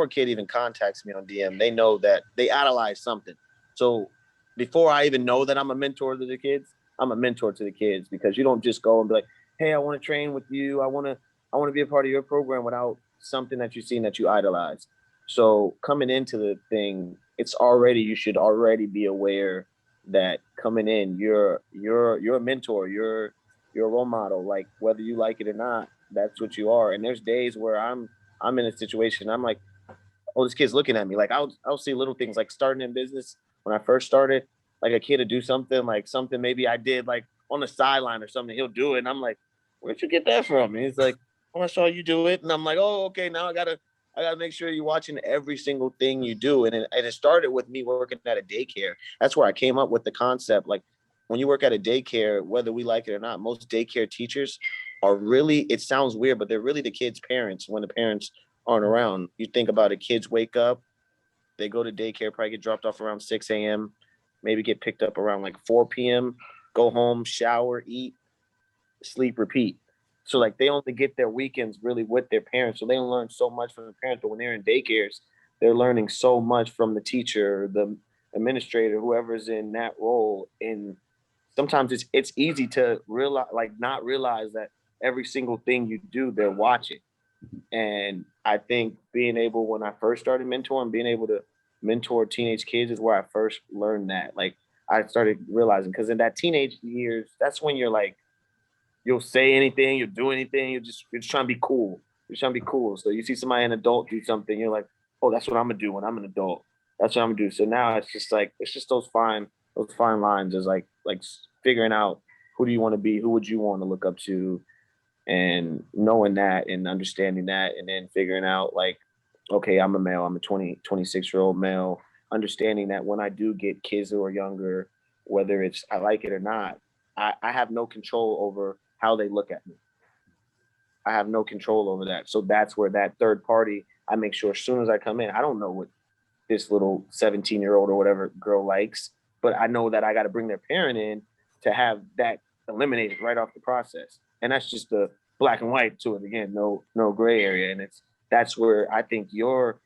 a kid even contacts me on DM, they know that they idolize something. So before I even know that I'm a mentor to the kids, I'm a mentor to the kids, because you don't just go and be like, hey, I want to train with you. I want to be a part of your program, without something that you've seen that you idolize. So coming into the thing, you should already be aware that coming in, you're a mentor, you're a role model, like whether you like it or not, that's what you are. And there's days where I'm in a situation, I'm like, oh, this kid's looking at me. Like I'll see little things, like starting in business. When I first started, like a kid to do something maybe I did like on the sideline or something, he'll do it. And I'm like, where'd you get that from? And he's like, oh, I saw you do it. And I'm like, oh, okay, now I gotta make sure you're watching every single thing you do. And it started with me working at a daycare. That's where I came up with the concept. Like, when you work at a daycare, whether we like it or not, most daycare teachers are really, it sounds weird, but they're really the kids' parents when the parents aren't around. You think about it, kids wake up, they go to daycare, probably get dropped off around 6 a.m., maybe get picked up around like 4 p.m., go home, shower, eat, sleep, repeat. So like they only get their weekends really with their parents. So they don't learn so much from the parents, but when they're in daycares, they're learning so much from the teacher, the administrator, whoever's in that role. And sometimes it's easy to not realize that every single thing you do, they're watching. And I think being able, when I first started mentoring, being able to mentor teenage kids is where I first learned that. Like I started realizing, because in that teenage years, that's when you're like, you'll say anything, you'll do anything, you're just trying to be cool. You're trying to be cool. So you see somebody, an adult, do something, you're like, oh, that's what I'm gonna do when I'm an adult. That's what I'm gonna do. So now it's just those fine lines, is like figuring out who do you want to be, who would you want to look up to, and knowing that and understanding that, and then figuring out like, okay, I'm a male, I'm a 26-year-old male, understanding that when I do get kids who are younger, whether it's I like it or not, I have no control over how they look at me. I have no control over that. So that's where that third party, I make sure as soon as I come in, I don't know what this little 17-year-old or whatever girl likes, but I know that I got to bring their parent in to have that eliminated right off the process. And that's just the black and white to it. Again, no gray area. And that's where I think your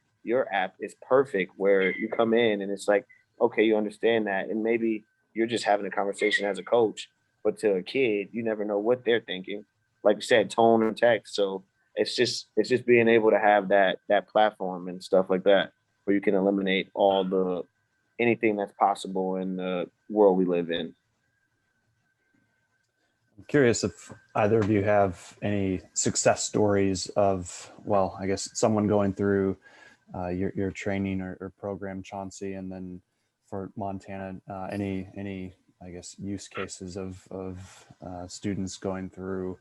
app is perfect, where you come in and it's like, okay, you understand that. And maybe you're just having a conversation as a coach, but to a kid, you never know what they're thinking. Like you said, tone and text. So it's just being able to have that platform and stuff like that, where you can eliminate anything that's possible in the world we live in. I'm curious if either of you have any success stories of, well, I guess someone going through your training or program, Chauncey, and then for Montana, any I guess use cases of students going through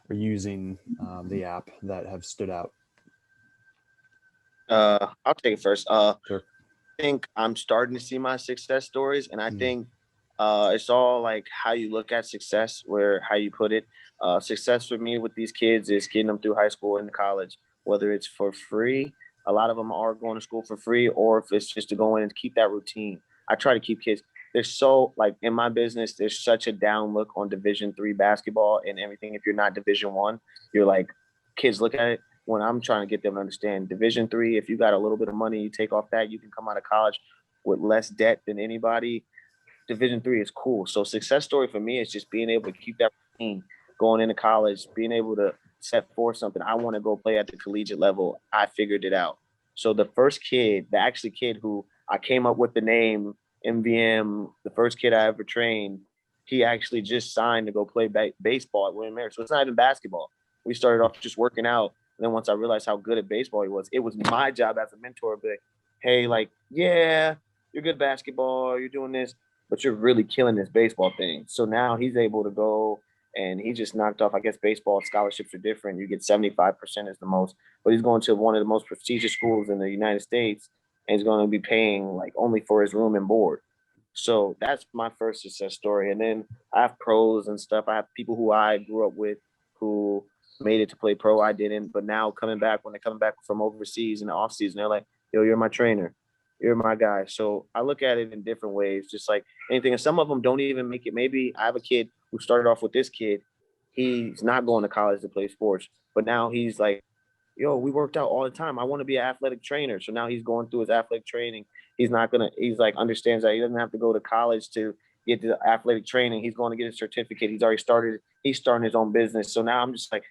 or using the app that have stood out. I'll take it first. Sure. I think I'm starting to see my success stories, and I think It's all like how you look at success, where how you put it. Success for me with these kids is getting them through high school and college, whether it's for free. A lot of them are going to school for free, or if it's just to go in and keep that routine. I try to keep kids. There's so like in my business, there's such a down look on Division 3 basketball and everything. If you're not Division 1, you're like kids look at it. When I'm trying to get them to understand Division 3, if you got a little bit of money, you take off that, you can come out of college with less debt than anybody. Division 3 is cool. So success story for me is just being able to keep that routine, going into college, being able to set forth something. I want to go play at the collegiate level. I figured it out. So the first kid, the actually kid who I came up with the name MVM, the first kid I ever trained, he actually just signed to go play baseball at William Mary. So it's not even basketball. We started off just working out. And then once I realized how good at baseball he was, it was my job as a mentor to be like, hey, like, yeah, you're good at basketball, you're doing this, but you're really killing this baseball thing. So now he's able to go and he just knocked off, I guess baseball scholarships are different. You get 75% is the most, but he's going to one of the most prestigious schools in the United States and he's going to be paying like only for his room and board. So that's my first success story. And then I have pros and stuff. I have people who I grew up with who made it to play pro. I didn't, but now coming back, when they're coming back from overseas in the off season, they're like, yo, you're my trainer. You're my guy. So I look at it in different ways, just like anything. And some of them don't even make it. Maybe I have a kid who started off with this kid. He's not going to college to play sports, but now he's like, yo, we worked out all the time. I want to be an athletic trainer. So now he's going through his athletic training. He's like, understands that he doesn't have to go to college to get the athletic training. He's going to get a certificate. He's starting his own business. So now I'm just like,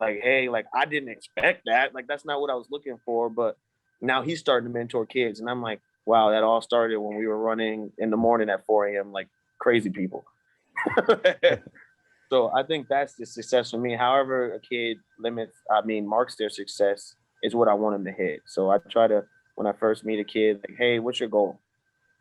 hey, like I didn't expect that. Like, that's not what I was looking for. But now he's starting to mentor kids. And I'm like, wow, that all started when we were running in the morning at 4 a.m. like crazy people. So I think that's the success for me. However, a kid marks their success is what I want them to hit. So I try to, when I first meet a kid, like, hey, what's your goal?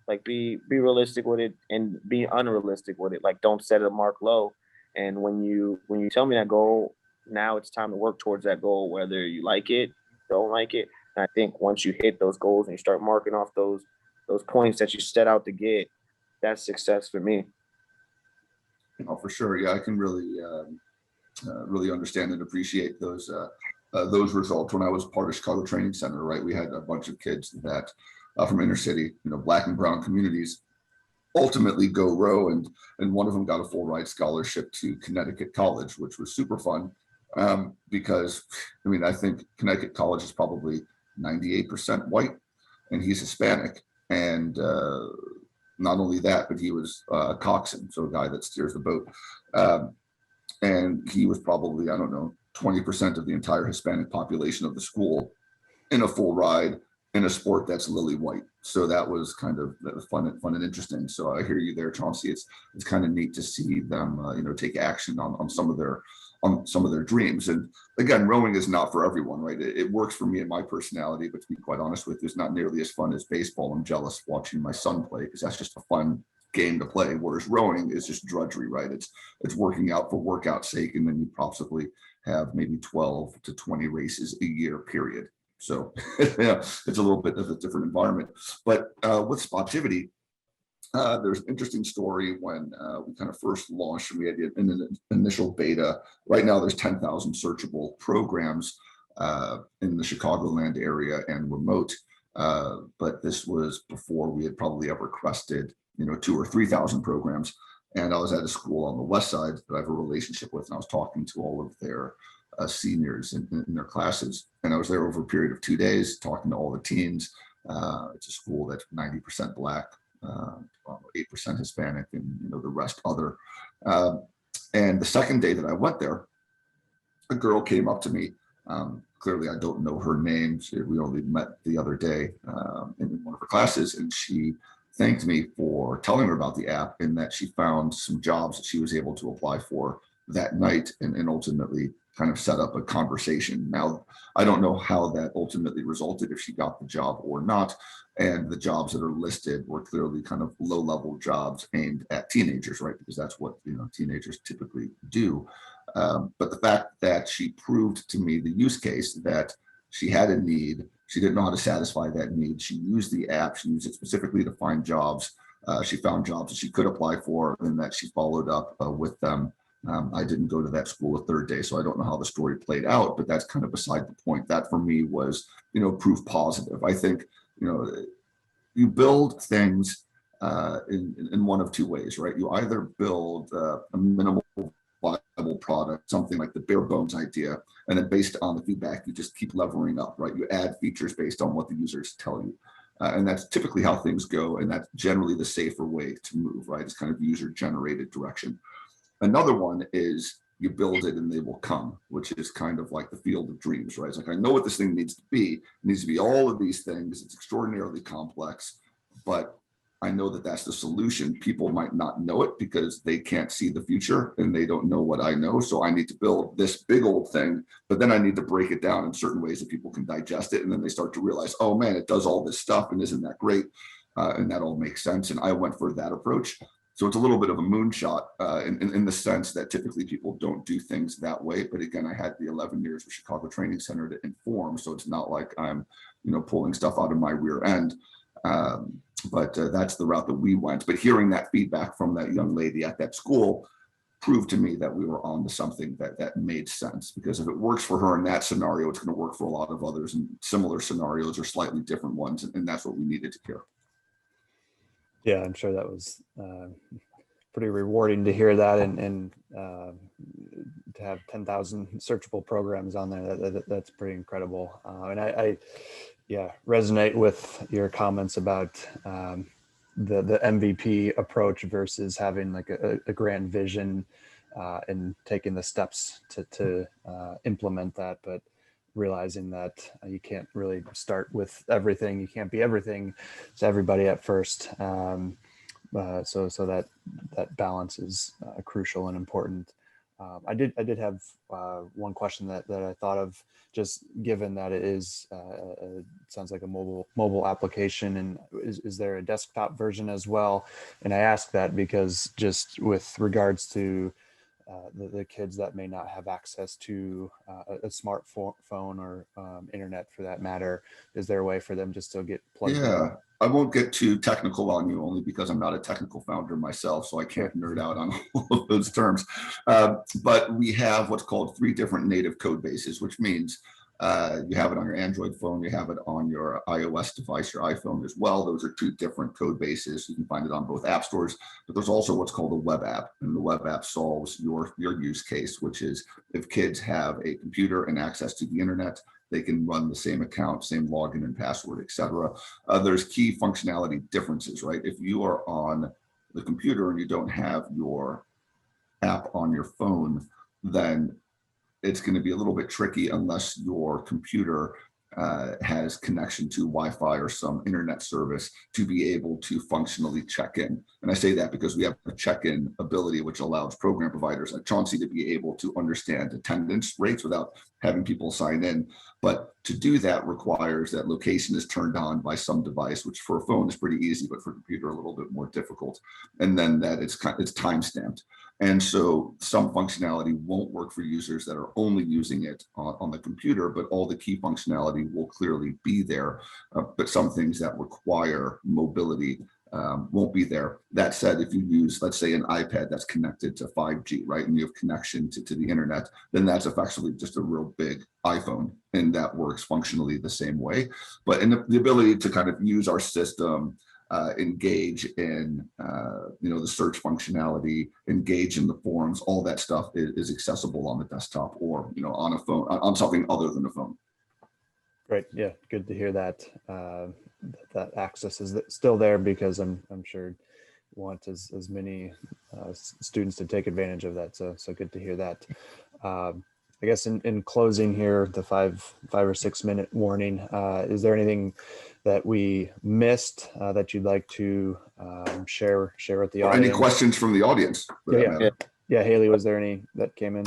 Like be realistic with it and be unrealistic with it. Like don't set a mark low. And when you tell me that goal, now it's time to work towards that goal, whether you like it, don't like it. And I think once you hit those goals and you start marking off those points that you set out to get, that's success for me. Oh, for sure. Yeah, I can really understand and appreciate those results. When I was part of Chicago Training Center, right, we had a bunch of kids that from inner city, Black and brown communities, ultimately go row, and one of them got a full ride scholarship to Connecticut College, which was super fun because I think Connecticut College is probably 98% white, and he's Hispanic, and not only that, but he was a coxswain, so a guy that steers the boat. And he was probably, 20% of the entire Hispanic population of the school in a full ride in a sport that's lily white. So that was kind of fun and interesting. So I hear you there, Chauncey. It's kind of neat to see them, take action on some of their dreams. And again, rowing is not for everyone, right? It works for me and my personality, but to be quite honest with you, it's not nearly as fun as baseball. I'm jealous watching my son play because that's just a fun game to play. Whereas rowing is just drudgery, right? It's working out for workout's sake, and then you possibly have maybe 12 to 20 races a year, period. So yeah, it's a little bit of a different environment. But with Spotivity, there's an interesting story when we kind of first launched and we had an initial beta. Right now, there's 10,000 searchable programs in the Chicagoland area and remote. But this was before we had probably ever crested, 2,000 or 3,000 programs. And I was at a school on the west side that I have a relationship with, and I was talking to all of their seniors in their classes. And I was there over a period of 2 days talking to all the teens. It's a school that's 90% Black, 8% Hispanic, and the rest other. And the second day that I went there, a girl came up to me. Clearly, I don't know her name. We only met the other day in one of her classes, and she thanked me for telling her about the app and that she found some jobs that she was able to apply for that night, and ultimately kind of set up a conversation. Now, I don't know how that ultimately resulted, if she got the job or not. And the jobs that are listed were clearly kind of low-level jobs aimed at teenagers, right? Because that's what teenagers typically do. But the fact that she proved to me the use case that she had a need, she didn't know how to satisfy that need. She used the app, she used it specifically to find jobs. She found jobs that she could apply for and that she followed up with them. I didn't go to that school a third day, so I don't know how the story played out, but that's kind of beside the point. That for me was, proof positive. I think, you build things in one of two ways, right? You either build a minimal viable product, something like the bare bones idea, and then based on the feedback, you just keep leveling up, right? You add features based on what the users tell you. And that's typically how things go. And that's generally the safer way to move, right? It's kind of user generated direction. Another one is you build it and they will come, which is kind of like the field of dreams, right? It's like, I know what this thing needs to be. It needs to be all of these things. It's extraordinarily complex, but I know that that's the solution. People might not know it because they can't see the future and they don't know what I know. So I need to build this big old thing, but then I need to break it down in certain ways that people can digest it. And then they start to realize, oh man, it does all this stuff and isn't that great? And that all makes sense. And I went for that approach. So it's a little bit of a moonshot in the sense that typically people don't do things that way. But again, I had the 11 years with Chicago Training Center to inform. So it's not like I'm, pulling stuff out of my rear end. But that's the route that we went. But hearing that feedback from that young lady at that school proved to me that we were on to something that made sense. Because if it works for her in that scenario, it's going to work for a lot of others in similar scenarios or slightly different ones. And that's what we needed to hear. Yeah, I'm sure that was pretty rewarding to hear that, and to have 10,000 searchable programs on there. That's pretty incredible. And I resonate with your comments about the MVP approach versus having like a grand vision and taking the steps to implement that, but realizing that you can't really start with everything. You can't be everything to everybody at first. So that balance is crucial and important. I did have one question that I thought of, just given that it is sounds like a mobile application, and is there a desktop version as well? And I ask that because just with regards to the kids that may not have access to a smartphone or internet for that matter, is there a way for them to still get plugged in? I won't get too technical on you, only because I'm not a technical founder myself, so I can't nerd out on all of those terms. But we have what's called 3 different native code bases, which means you have it on your Android phone, you have it on your iOS device, your iPhone as well. Those are 2 different code bases. You can find it on both app stores, but there's also what's called a web app. And the web app solves your use case, which is if kids have a computer and access to the internet, they can run the same account, same login and password, etc. There's key functionality differences, right? If you are on the computer and you don't have your app on your phone, then it's going to be a little bit tricky unless your computer has connection to Wi-Fi or some internet service to be able to functionally check in. And I say that because we have a check-in ability, which allows program providers like Chauncey to be able to understand attendance rates without having people sign in. But to do that requires that location is turned on by some device, which for a phone is pretty easy, but for a computer a little bit more difficult. And then that it's time stamped. And so some functionality won't work for users that are only using it on the computer, but all the key functionality will clearly be there. But some things that require mobility won't be there. That said, if you use, let's say, an iPad that's connected to 5G, right, and you have connection to the internet, then that's effectively just a real big iPhone, and that works functionally the same way. But in the ability to kind of use our system, engage in the search functionality, engage in the forums, all that stuff is accessible on the desktop or on a phone, on something other than a phone. Great, yeah, good to hear that that access is still there, because I'm sure you want as many students to take advantage of that. So good to hear that. I guess in closing here, the 5 or 6 minute warning, is there anything that we missed that you'd like to share with the audience? Any questions from the audience? Yeah, Haley, was there any that came in?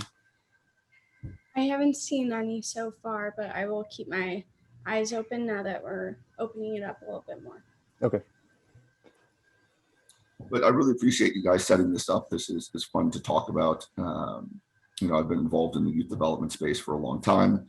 I haven't seen any so far, but I will keep my eyes open now that we're opening it up a little bit more. Okay. But I really appreciate you guys setting this up. This is fun to talk about. I've been involved in the youth development space for a long time.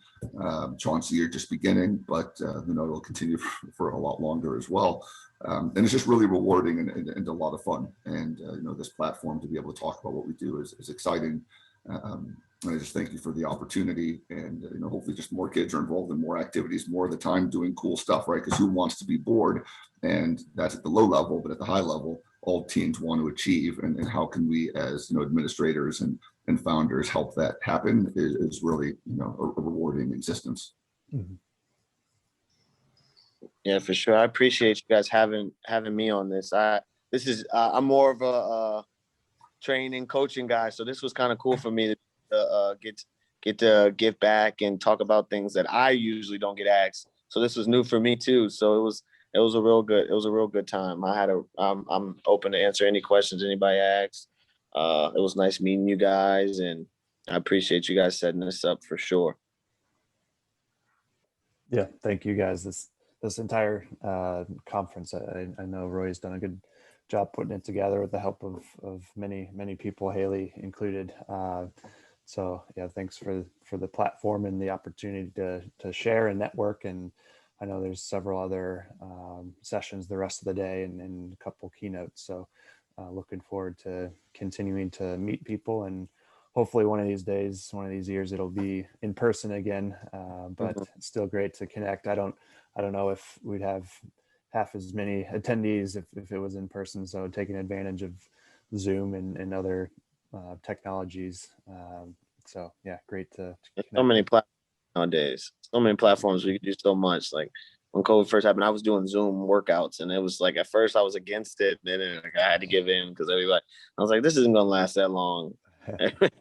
Chauncey, you're just beginning, but it'll continue for a lot longer as well. And it's just really rewarding and a lot of fun. And this platform to be able to talk about what we do is exciting. And I just thank you for the opportunity, and hopefully just more kids are involved in more activities more of the time doing cool stuff, right? Because who wants to be bored? And that's at the low level, but at the high level, all teams want to achieve. And how can we as administrators and founders help that happen is really a rewarding existence. Mm-hmm. Yeah, for sure. I appreciate you guys having me on this. I'm more of a training coaching guy, so this was kind of cool for me to get to give back and talk about things that I usually don't get asked. So this was new for me too. So it was a real good time. I'm open to answer any questions anybody asks. It was nice meeting you guys, and I appreciate you guys setting this up for sure. Yeah, thank you guys. This entire conference, I know Roy's done a good job putting it together with the help of many people, Haley included. So yeah, thanks for the platform and the opportunity to share and network. And I know there's several other sessions the rest of the day and a couple keynotes. So looking forward to continuing to meet people, and hopefully one of these days, one of these years, it'll be in person again. But it's still great to connect. I don't know if we'd have half as many attendees if it was in person. So taking advantage of Zoom and other technologies. So yeah, great to connect. So many platforms nowadays. So many platforms, we could do so much. Like when COVID first happened, I was doing Zoom workouts, and it was like at first I was against it, and then I had to give in because I was like, this isn't gonna last that long. Going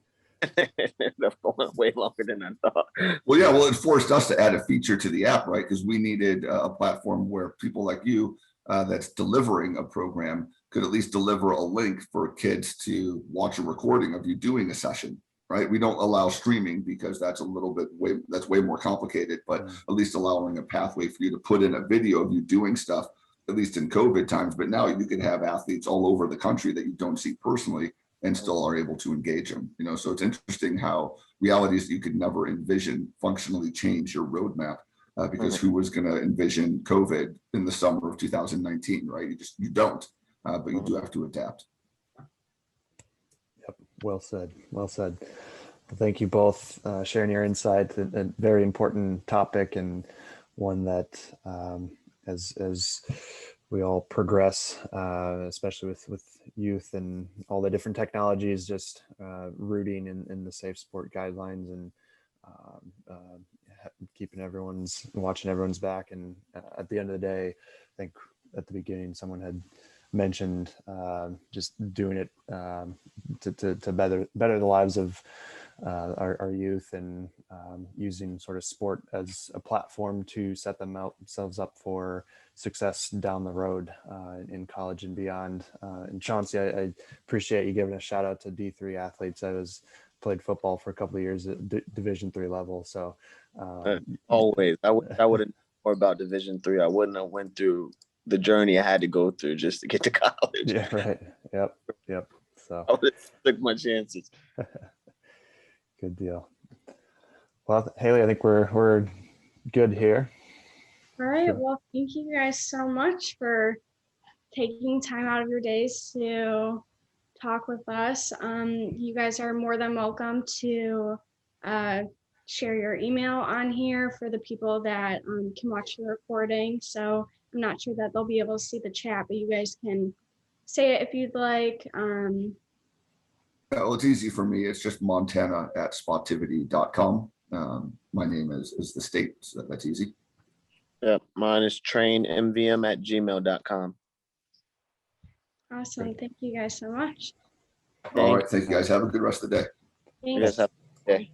way longer than I thought. Well, yeah, it forced us to add a feature to the app, right? Because we needed a platform where people like you that's delivering a program could at least deliver a link for kids to watch a recording of you doing a session, right? We don't allow streaming because that's way more complicated, but at least allowing a pathway for you to put in a video of you doing stuff, at least in COVID times. But now you can have athletes all over the country that you don't see personally and still are able to engage them. So it's interesting how realities that you could never envision functionally change your roadmap because who was going to envision COVID in the summer of 2019, right? You don't, but you do have to adapt. Yep. Well said. Well said. Well, thank you both sharing your insights. A very important topic, and one that as we all progress, especially with youth and all the different technologies, just rooting in the safe sport guidelines and watching everyone's back. And at the end of the day, I think at the beginning someone had mentioned just doing it to better the lives of our youth, and using sort of sport as a platform to set themselves up for success down the road in college and beyond. And Chauncey, I appreciate you giving a shout out to D3 athletes. I played football for a couple of years at Division III level. So always, I would have known more about Division III. I wouldn't have went through the journey I had to go through just to get to college. Yeah, right. Yep. So I would have took my chances. Good deal. Well, Haley, I think we're good here. All right. Well, thank you guys so much for taking time out of your days to talk with us. You guys are more than welcome to share your email on here for the people that can watch the recording. So I'm not sure that they'll be able to see the chat, but you guys can say it if you'd like. Well, it's easy for me. It's just montana@spotivity.com. My name is the state, so that's easy. Yeah, mine is trainmvm@gmail.com. Awesome. Thank you guys so much. All right. Thank you guys. Have a good rest of the day. Thanks. Yes, have a good day.